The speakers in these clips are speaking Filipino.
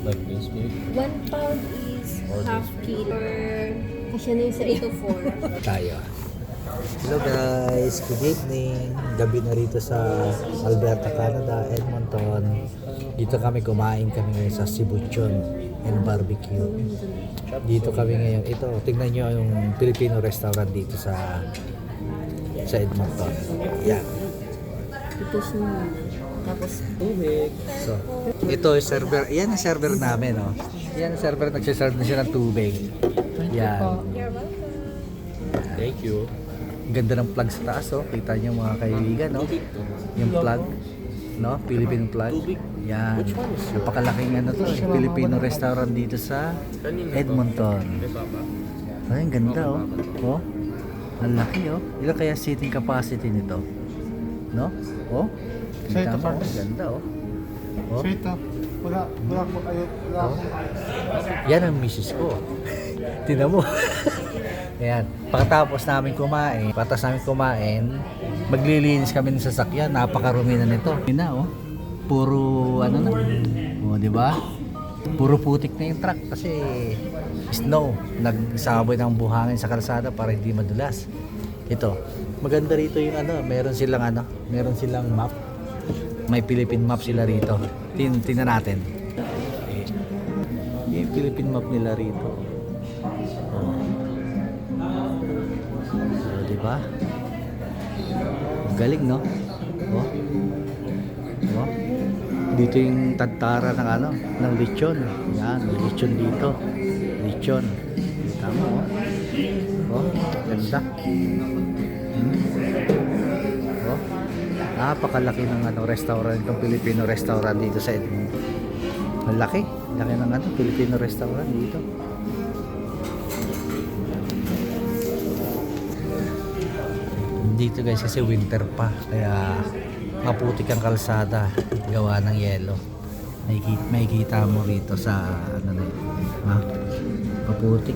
Like this big? 1 pound is half kilo. Kasi na yung 3 to 4. Tayo. Hello guys, good evening. Gabi na rito sa Alberta, Canada, Edmonton. Dito kumain kami ngayon sa Sibuchon and Barbecue. Dito kami ngayon. Ito, tingnan nyo yung Filipino restaurant dito sa Edmonton. Yan. Ito siya. Tapos Tubig. So, ito yung server. Yan ang server namin, no? Yan ang server. Nagsiserve na siya ng tubig. Yan. Thank you. Ganda ng plug sa taas, oh. Kita niyo mga kaibigan, no? Yung plug, no? Philippine plug. Yan. Napakalaking Filipino restaurant dito sa Edmonton. Ay, ang ganda, oh. Oh. Ang laki, oh. Ilan kaya seating capacity nito? No? Oh. Kita mo, oh. Ganda, oh. Oh. So ito, wala po kayo, Oh. Yan ang misis ko. Tingnan mo. Ayan. Pagkatapos namin kumain, maglilinis kami ng sasakyan. Napakarumi na nito. Yun na, oh. Puro ano na. Oh, di ba? Puro putik na yung truck kasi snow. Nagsaboy ng buhangin sa kalsada para hindi madulas. Ito. Maganda rito yung meron silang map. May Philippine map sila rito. Tingnan natin. Yung Philippine map nila rito. Oh. So, di ba? Galing, no? Oh. Oh. Dito yung tantara ng lechon. Yan, may lechon dito. Lechon. Tama, oh. Oh, ganda. Oh. Napakalaki ng restaurant, itong Filipino restaurant dito sa Edmonton. Ang laki ng Filipino restaurant dito. Dito guys kasi winter pa kaya maputik ang kalsada gawa ng yelo. Makikita mo rito sa maputik,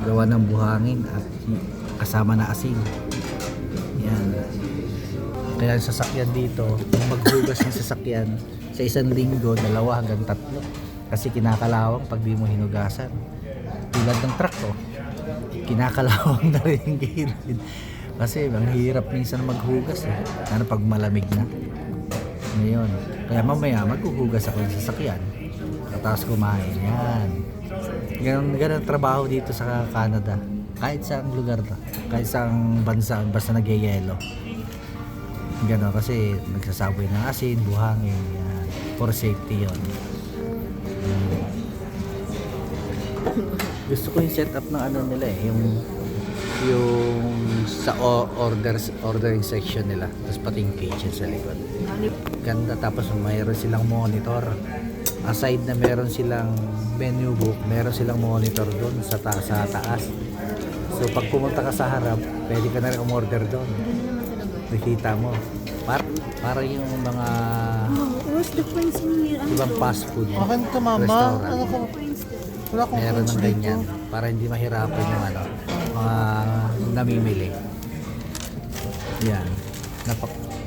gawa ng buhangin at kasama na asin. Yan. Kaya ang sasakyan dito, kung maghugas ng sasakyan sa isang linggo, 2 hanggang 3 kasi kinakalawang pag di mo hinugasan. Tulad ng truck, oh. Kinakalawang na rin yung gilid. Kasi ang hirap minsan maghugas, eh. Pag malamig na. Ngayon, kaya mamaya maghuhugas ako ng sasakyan. Tapos kumain. Yan. Ganun ang trabaho dito sa Canada. Kahit saang lugar na. Kahit saang bansa, basta nagyayelo. Gano'n kasi nagsasaboy ng asin, buhangin. Yan. For safety yon. Gusto ko yung setup ng nila eh. Yung sa ordering section nila, tapos pati yung kitchen sa likod. Ganda. Tapos mayroon silang monitor. Aside na meron silang menu book, meron silang monitor doon sa taas. So pag pumunta ka sa harap, pwede ka na rin umorder doon. Nakita mo. Para yung mga what's the points in here? ibang fast food Akin to, mama. restaurant. Ano ko? Wala akong Meron coach ng dito. ganyan para hindi mahirapan yung mga namimili. Yan.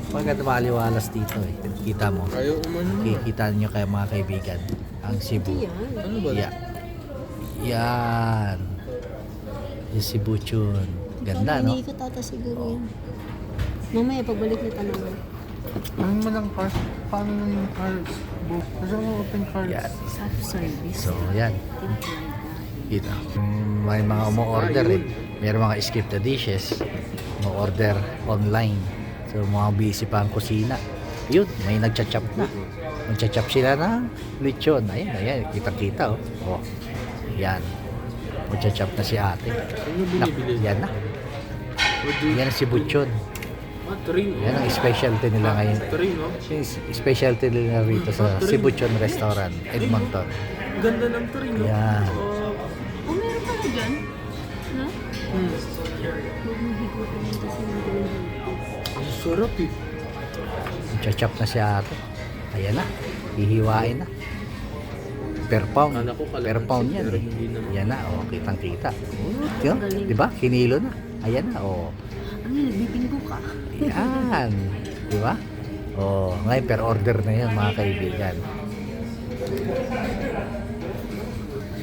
Maganda maliwalas dito eh. Kita mo. Ayaw umano. Kikita niyo kaya mga kaibigan ang Cebu. Ano ba? Yeah. Yan. Yung Sibuchon. Ganda, no? Hindi ko tata siguro yan. Mamaya pagbalik na tanong. Ano mo lang cards? Paano lang yung cards? Book. Kasi ako open cards. Yan. Self-service. So, yan. Kita. May mga umu-order eh. Meron mga skip the dishes. Umu-order online. So, mga busy pa ang kusina. Yun, may nagcha-chop na. Nagcha-chop sila ng lechon. Ayan. Kita-kita, oh. Oh. Yan. Nagcha-chop na si ate. Yan na. Yan ang Sibuchon. Yan ang specialty nila ngayon. Yung specialty nila rito sa Sibuchon Restaurant, Edmonton. Ganda ng tree, no? Yan. Oh, meron pa na dyan? Ha? Ang sarap eh. Chachap na si ate. Ayan na. Hihiwain na. Per pound. Kala ko kalamansi, Per pound yan. pero Eh. hindi naman. Yan na. Oh, kitang-kita. Diba? Kinilo na. Ayan na. Oh. Ano yun, nagbibinggo ka? Yan. Diba? Oh, ngayon per order na yan mga kaibigan.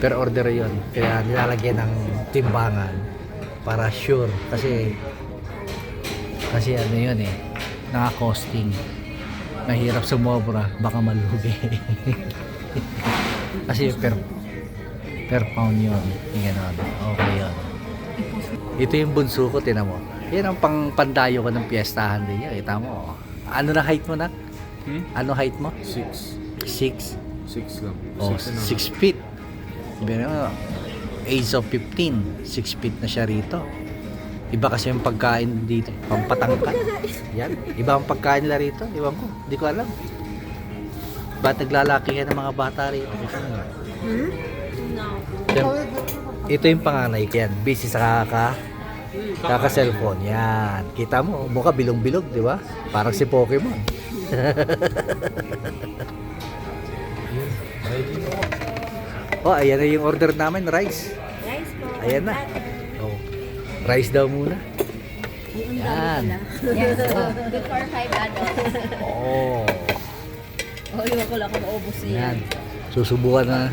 per order yon. Kaya nilalagyan ng timbangan para sure. Kasi ano yun eh, naka-costing. Mahirap sumobra, baka malugi. Kasi per pound yun. Yung ganon. Okay yun. Ito yung bunso ko, tinan mo. Yan ang pandayo ko ng piyestahan din yan. Kita mo. Ano na height mo na? Ano height mo? 6. 6? 6 lang. Oh, 6 feet. Pero, age of 15, 6 feet na siya rito. Iba kasi yung pagkain dito, pampatangkat. Yan, iba ang pagkain nila rito. Iwan ko, hindi ko alam. Ba't naglalaki yan ng mga bata rito? Yan, ito yung panganay ko yan, busy sa kaka-cellphone. Yan, kita mo, mukha bilog-bilog, di ba? Parang si Pokemon. Oh, ayan na yung order namin, rice. Rice po. Ayan na. Oh, rice daw muna. Yan. Yes po. Good for 5 adults. Oh, Oh, iwan ko lang kung maubos yan. niya.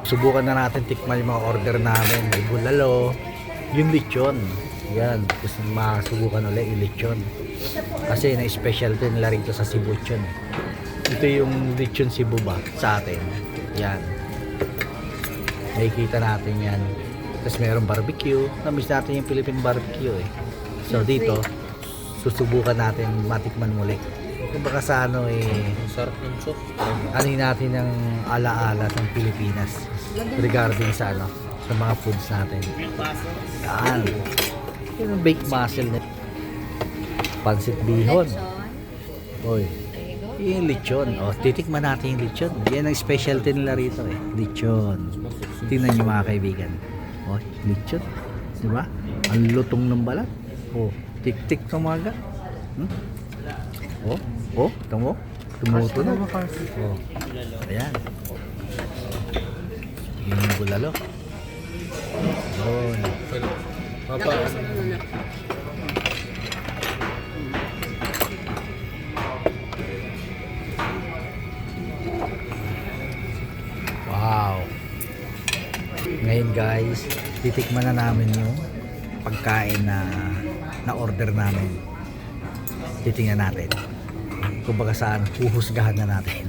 Subukan na natin tikman yung mga order namin. May bulalo, yung lechon. Yan, gusto masubukan ulit yung lechon. Kasi na-specialty nila rito sa Cebu lechon. Ito yung lechon Cebu ba sa atin. Yan. Nakikita natin yan. Tapos mayroong barbecue. Namiss natin yung Philippine barbecue eh. So dito, susubukan natin matikman muli. Kung baka sa ano eh, Ang sarap ng soup. ano natin ng alaala ng Pilipinas regarding sa ano, sa mga foods natin. Yan. Yung baked mussel na pansit bihon. Oy. Yung lechon. O, titikman natin yung lechon. Yan ang specialty nila rito eh. Lechon. Tingnan nyo mga kaibigan. O, lechon. Diba? Ang lutong ng balat. O, tik-tik tumaga. O, tamo. Tumuto na. O, ayan. Yung bulalo. Yun. Papa, Wow. Ngayon guys, titikman na namin yung pagkain na order namin. Titingnan natin. Kung baga saan, huhusgahan na natin.